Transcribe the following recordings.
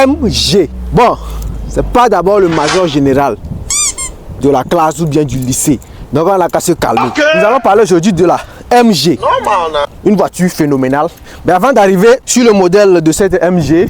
MG. Bon, c'est pas d'abord le major général de la classe ou bien du lycée. Donc on a qu'à se calmer. Okay. Nous allons parler aujourd'hui de la MG. Une voiture phénoménale. Mais avant d'arriver sur le modèle de cette MG,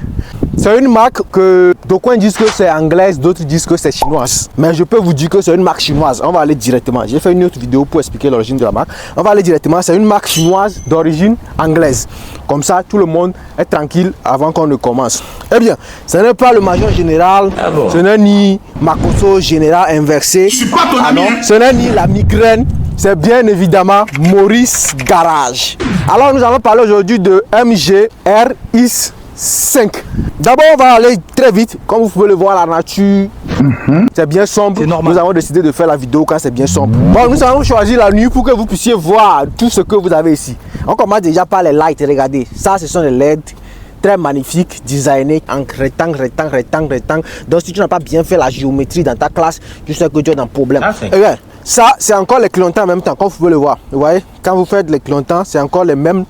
c'est une marque que d'aucuns disent que c'est anglaise, d'autres disent que c'est chinoise. Mais je peux vous dire que c'est une marque chinoise. On va aller directement. J'ai fait une autre vidéo pour expliquer l'origine de la marque. On va aller directement. C'est une marque chinoise d'origine anglaise. Comme ça, tout le monde est tranquille avant qu'on ne commence. Eh bien, ce n'est pas le major général. Ah bon. Ce n'est ni Makoso général inversé. Je suis pas ton ami. Ce n'est ni la migraine. C'est bien évidemment Maurice Garage. Alors, nous allons parler aujourd'hui de MG RX 5. D'abord, on va aller très vite. Comme vous pouvez le voir, la nature, c'est bien sombre. Nous avons décidé de faire la vidéo quand c'est bien sombre. Bon, nous avons choisi la nuit pour que vous puissiez voir tout ce que vous avez ici. On commence déjà par les lights. Regardez, ça, ce sont les LED très magnifiques, designés en rectangle. Donc, si tu n'as pas bien fait la géométrie dans ta classe, tu sais que tu es un problème. Et bien, ça, c'est encore les clignotants en même temps, comme vous pouvez le voir. Vous voyez, quand vous faites les clignotants, c'est encore les mêmes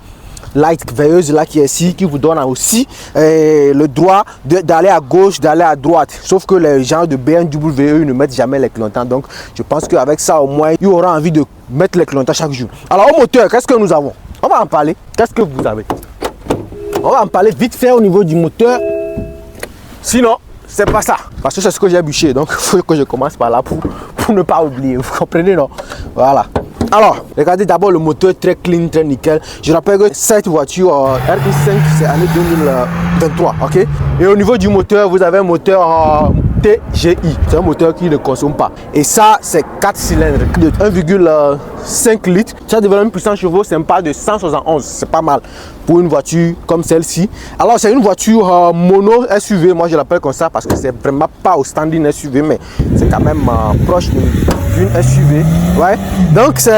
light veilleuse là qui est ici, qui vous donne aussi le droit d'aller à gauche, d'aller à droite. Sauf que les gens de BMW ne mettent jamais les clignotants. Donc je pense qu'avec ça au moins, il y aura envie de mettre les clignotants chaque jour. Alors au moteur, qu'est-ce que nous avons? On va en parler. Qu'est-ce que vous avez? On va en parler vite fait au niveau du moteur. Sinon, c'est pas ça. Parce que c'est ce que j'ai bûché. Donc il faut que je commence par là pour ne pas oublier. Vous comprenez, non? Voilà. Alors, regardez d'abord le moteur très clean, très nickel. Je rappelle que cette voiture RX5, c'est année 2023, ok? Et au niveau du moteur, vous avez un moteur TGI. C'est un moteur qui ne consomme pas. Et ça, c'est 4 cylindres de 1,5 litres. Ça développe une puissance chevaux sympa de 171. C'est pas mal pour une voiture comme celle-ci. Alors, c'est une voiture mono SUV. Moi, je l'appelle comme ça parce que c'est vraiment pas au standing SUV, mais c'est quand même proche d'une SUV. Ouais. Donc, c'est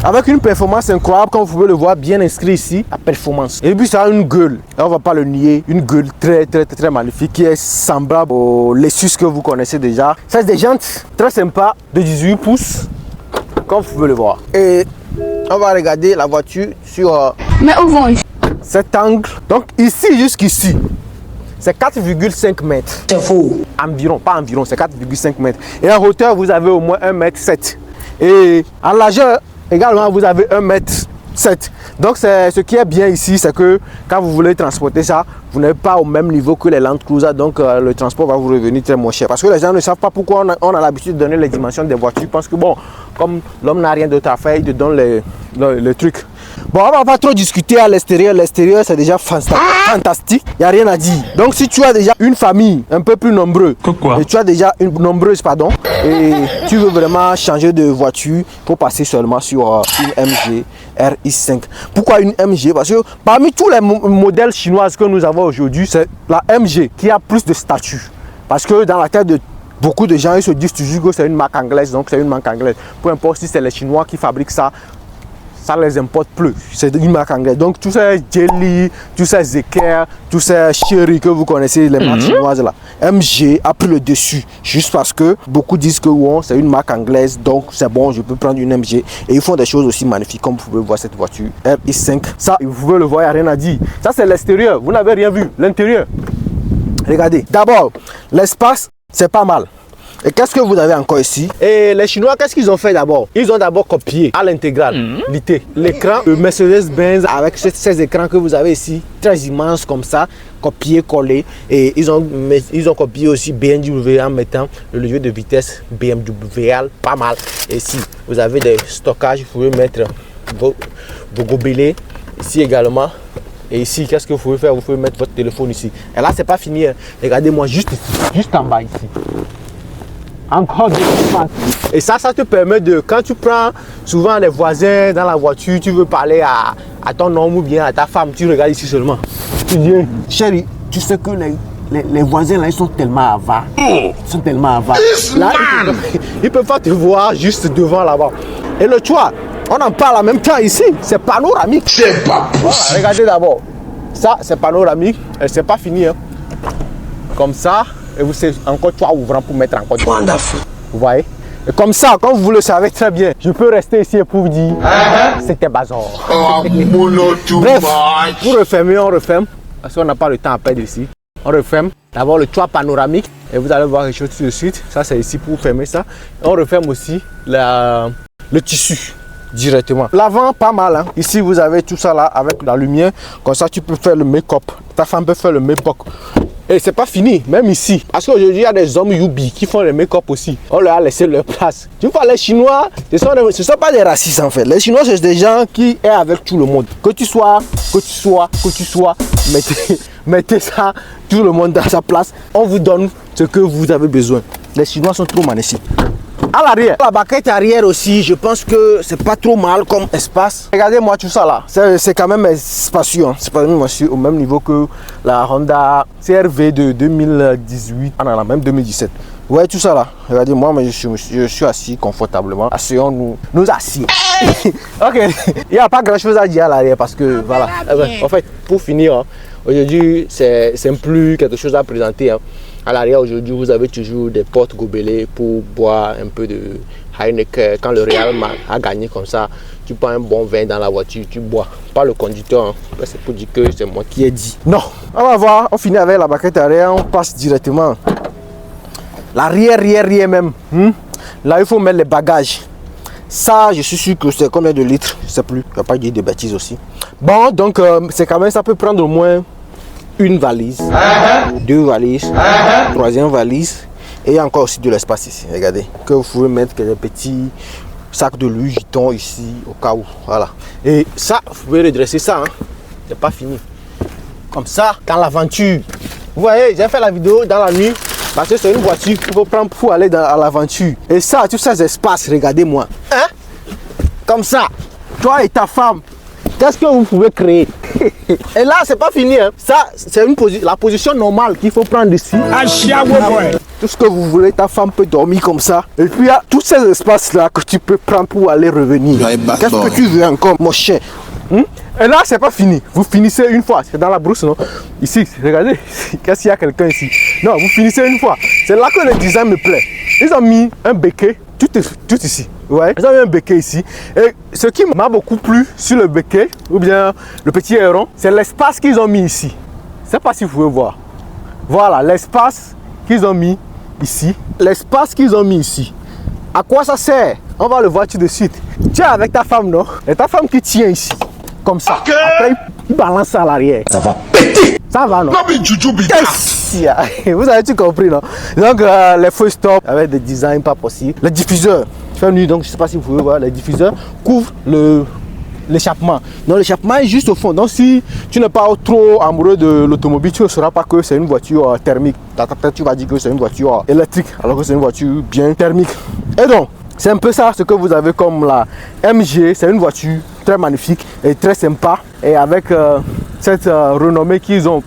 avec une performance incroyable, comme vous pouvez le voir, bien inscrit ici, la performance. Et puis ça a une gueule, et on va pas le nier, une gueule très magnifique qui est semblable au Lexus que vous connaissez déjà. Ça c'est des jantes très sympas de 18 pouces, comme vous pouvez le voir. Et on va regarder la voiture sur cet angle. Donc ici jusqu'ici, c'est 4,5 mètres. C'est faux. Environ, pas environ, c'est 4,5 mètres. Et en hauteur, vous avez au moins 1,7 m. Et en largeur, également, vous avez 1,7 m. Donc, ce qui est bien ici, c'est que quand vous voulez transporter ça, vous n'êtes pas au même niveau que les Land Cruiser. Donc, le transport va vous revenir très moins cher. Parce que les gens ne savent pas pourquoi on a l'habitude de donner les dimensions des voitures. Parce que, bon, comme l'homme n'a rien d'autre à faire, il te donne les trucs. Bon, on va pas trop discuter à l'extérieur. L'extérieur, c'est déjà fantastique. Il n'y a rien à dire. Donc, si tu as déjà une famille un peu plus nombreuse, et tu as déjà une nombreuse, pardon, et tu veux vraiment changer de voiture, il faut passer seulement sur une MG RX5. Pourquoi une MG? Parce que parmi tous les modèles chinois que nous avons aujourd'hui, c'est la MG qui a plus de statut. Parce que dans la tête de beaucoup de gens, ils se disent toujours que c'est une marque anglaise, donc c'est une marque anglaise. Peu importe si c'est les Chinois qui fabriquent ça, ça les importe plus. C'est une marque anglaise. Donc tous ces Jelly, tous ces Zeker, tous ces Chery que vous connaissez, les marques chinoises là, MG a pris le dessus. Juste parce que beaucoup disent que bon, c'est une marque anglaise, donc c'est bon, je peux prendre une MG. Et ils font des choses aussi magnifiques, comme vous pouvez voir cette voiture RX5. Ça, vous pouvez le voir, il n'y a rien à dire. Ça, c'est l'extérieur. Vous n'avez rien vu. L'intérieur. Regardez. D'abord, l'espace, c'est pas mal. Et qu'est-ce que vous avez encore ici? Et les Chinois, qu'est-ce qu'ils ont fait d'abord? Ils ont d'abord copié à l'intégrale l'écran de Mercedes-Benz avec ces écrans que vous avez ici, très immenses comme ça, copié-collé. Et ils ont copié aussi BMW en mettant le levier de vitesse BMW, pas mal. Et ici, vous avez des stockages, vous pouvez mettre vos gobelets ici également. Et ici, qu'est-ce que vous pouvez faire? Vous pouvez mettre votre téléphone ici. Et là, c'est pas fini. Hein. Regardez-moi juste ici, juste en bas ici. Encore de l'espace. Et ça te permet de, quand tu prends souvent les voisins dans la voiture, tu veux parler à ton homme ou bien à ta femme, tu regardes ici seulement. Tu dis, chérie, tu sais que les voisins là, ils sont tellement avares. Ils sont tellement avares. Là, ils peuvent pas te voir juste devant là-bas. Et le toit, on en parle en même temps ici, c'est panoramique. C'est pas possible. Voilà, regardez d'abord. Ça, c'est panoramique et c'est pas fini. Hein. Comme ça. Et vous savez encore toit ouvrant pour mettre encore du wonderful. Vous voyez? Et comme ça, comme vous le savez très bien, je peux rester ici pour vous dire c'était bazar. Bref, pour refermer, on referme. Parce qu'on n'a pas le temps à perdre ici. On referme. D'abord le toit panoramique. Et vous allez voir quelque chose tout de suite. Ça, c'est ici pour fermer ça. Et on referme aussi le tissu directement. L'avant, pas mal. Hein. Ici, vous avez tout ça là avec la lumière. Comme ça, tu peux faire le make-up. Ta femme peut faire le make-up. Et c'est pas fini, même ici. Parce qu'aujourd'hui, il y a des hommes yubi qui font le make-up aussi. On leur a laissé leur place. Tu vois, les Chinois, ce sont pas des racistes en fait. Les Chinois, c'est des gens qui sont avec tout le monde. Que tu sois, mettez ça, tout le monde dans sa place. On vous donne ce que vous avez besoin. Les Chinois sont trop manici. À l'arrière, la baquette arrière aussi, je pense que c'est pas trop mal comme espace. Regardez-moi tout ça là, c'est quand même spacieux. Hein. C'est pas au même niveau que la Honda CR-V de 2018, même 2017. Ouais, tout ça là. Regardez-moi, mais je suis assis confortablement. Asseyons-nous, nous assis. Ok, il n'y a pas grand chose à dire à l'arrière parce que voilà. En fait, pour finir, hein, aujourd'hui, c'est plus quelque chose à présenter. Hein. À l'arrière, aujourd'hui, vous avez toujours des portes gobelets pour boire un peu de Heineken. Quand le Real a gagné comme ça, tu prends un bon vin dans la voiture, tu bois. Pas le conducteur, hein. C'est pour dire que c'est moi qui ai dit. Non, on va voir, on finit avec la baquette arrière, on passe directement. L'arrière même. Là, il faut mettre les bagages. Ça, je suis sûr que c'est combien de litres, je ne sais plus. Il ne va pas dire de bêtises aussi. Bon, donc, c'est quand même, ça peut prendre au moins une valise, deux valises, troisième valise. Et il y a encore aussi de l'espace ici, regardez. Que vous pouvez mettre des petits sacs de Louis Vuitton ici, au cas où. Voilà. Et ça, vous pouvez redresser ça, hein. C'est pas fini. Comme ça, dans l'aventure. Vous voyez, j'ai fait la vidéo dans la nuit. Parce que c'est une voiture qu'il faut prendre pour aller à l'aventure. Et ça, tous ces espaces, regardez-moi. Hein? Comme ça, toi et ta femme, qu'est-ce que vous pouvez créer? Et là, c'est pas fini. Hein? Ça, c'est la position normale qu'il faut prendre ici. Tout ce que vous voulez, ta femme peut dormir comme ça. Et puis, il y a tous ces espaces-là que tu peux prendre pour aller revenir. Qu'est-ce que tu veux encore, mon chien? Et là, c'est pas fini. Vous finissez une fois. C'est dans la brousse, non? Ici, regardez. Qu'est-ce qu'il y a quelqu'un ici? Non, vous finissez une fois. C'est là que le design me plaît. Ils ont mis un béquet tout ici. Ouais. Ils ont mis un béquet ici. Et ce qui m'a beaucoup plu sur le béquet, ou bien le petit héron, c'est l'espace qu'ils ont mis ici. Je ne sais pas si vous pouvez voir. Voilà, l'espace qu'ils ont mis ici. L'espace qu'ils ont mis ici. À quoi ça sert? On va le voir tout de suite. Tu es avec ta femme, non? Et ta femme qui tient ici. Comme ça. Okay. Après, il balance ça à l'arrière. Ça va péter. Ça va, non? Vous avez tout compris, non? Donc, les feux stop avec des designs pas possibles. Le diffuseur, fait nuit, donc je ne sais pas si vous pouvez voir, les diffuseurs couvrent l'échappement. Donc, l'échappement est juste au fond. Donc, si tu n'es pas trop amoureux de l'automobile, tu ne sauras pas que c'est une voiture thermique. Tu vas dire que c'est une voiture électrique, alors que c'est une voiture bien thermique. Et donc, c'est un peu ça ce que vous avez comme la MG. C'est une voiture très magnifique et très sympa. Et avec cette renommée qu'ils ont,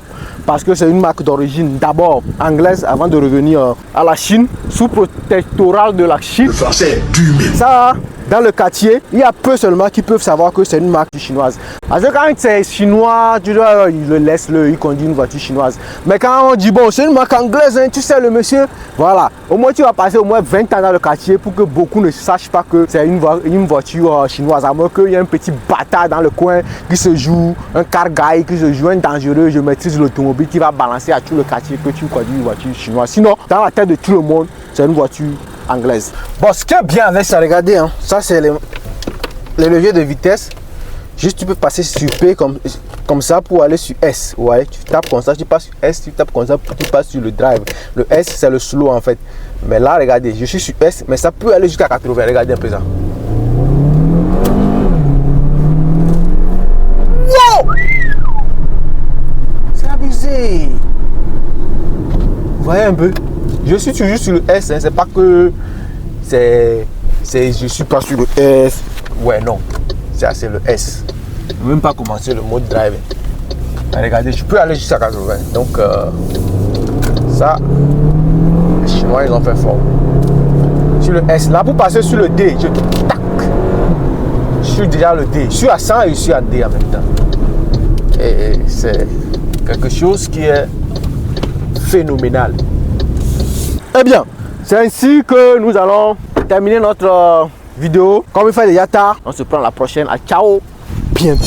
parce que c'est une marque d'origine d'abord anglaise avant de revenir à la Chine, sous protectorat de la Chine. Le français est dur. Ça, dans le quartier, il y a peu seulement qui peuvent savoir que c'est une marque chinoise. Parce que quand c'est chinois, tu dois, il le laisse, il conduit une voiture chinoise. Mais quand on dit, bon, c'est une marque anglaise, hein, tu sais, le monsieur, voilà. Au moins, tu vas passer au moins 20 ans dans le quartier pour que beaucoup ne sachent pas que c'est une voiture chinoise. À moins qu'il y ait un petit bâtard dans le coin qui se joue, un car guy qui se joue, un dangereux, je maîtrise l'automobile, qui va balancer à tout le quartier que tu conduis une voiture chinoise. Sinon, dans la tête de tout le monde, c'est une voiture anglaise. Bon, ce qui est bien avec ça, regardez, hein, ça c'est les leviers de vitesse. Juste tu peux passer sur P comme ça pour aller sur S. Ouais, tu tapes comme ça, tu passes sur S, tu tapes comme ça, tu passes sur le drive. Le S c'est le slow en fait. Mais là, regardez, je suis sur S, mais ça peut aller jusqu'à 80. Regardez un peu ça. Wow! C'est abusé. Vous voyez un peu? Je suis toujours sur le S, hein. C'est pas que je suis pas sur le S. Ouais, non, c'est le S. Je ne peux même pas commencer le mode drive. Regardez, je peux aller jusqu'à 80. Donc, ça, les Chinois, ils ont fait fort. Sur le S, là, pour passer sur le D, tac. Je suis déjà le D. Je suis à 100 et je suis à D en même temps. Et c'est quelque chose qui est phénoménal. Eh bien, c'est ainsi que nous allons terminer notre vidéo. Comme il fait déjà tard, on se prend la prochaine. Ciao, bientôt.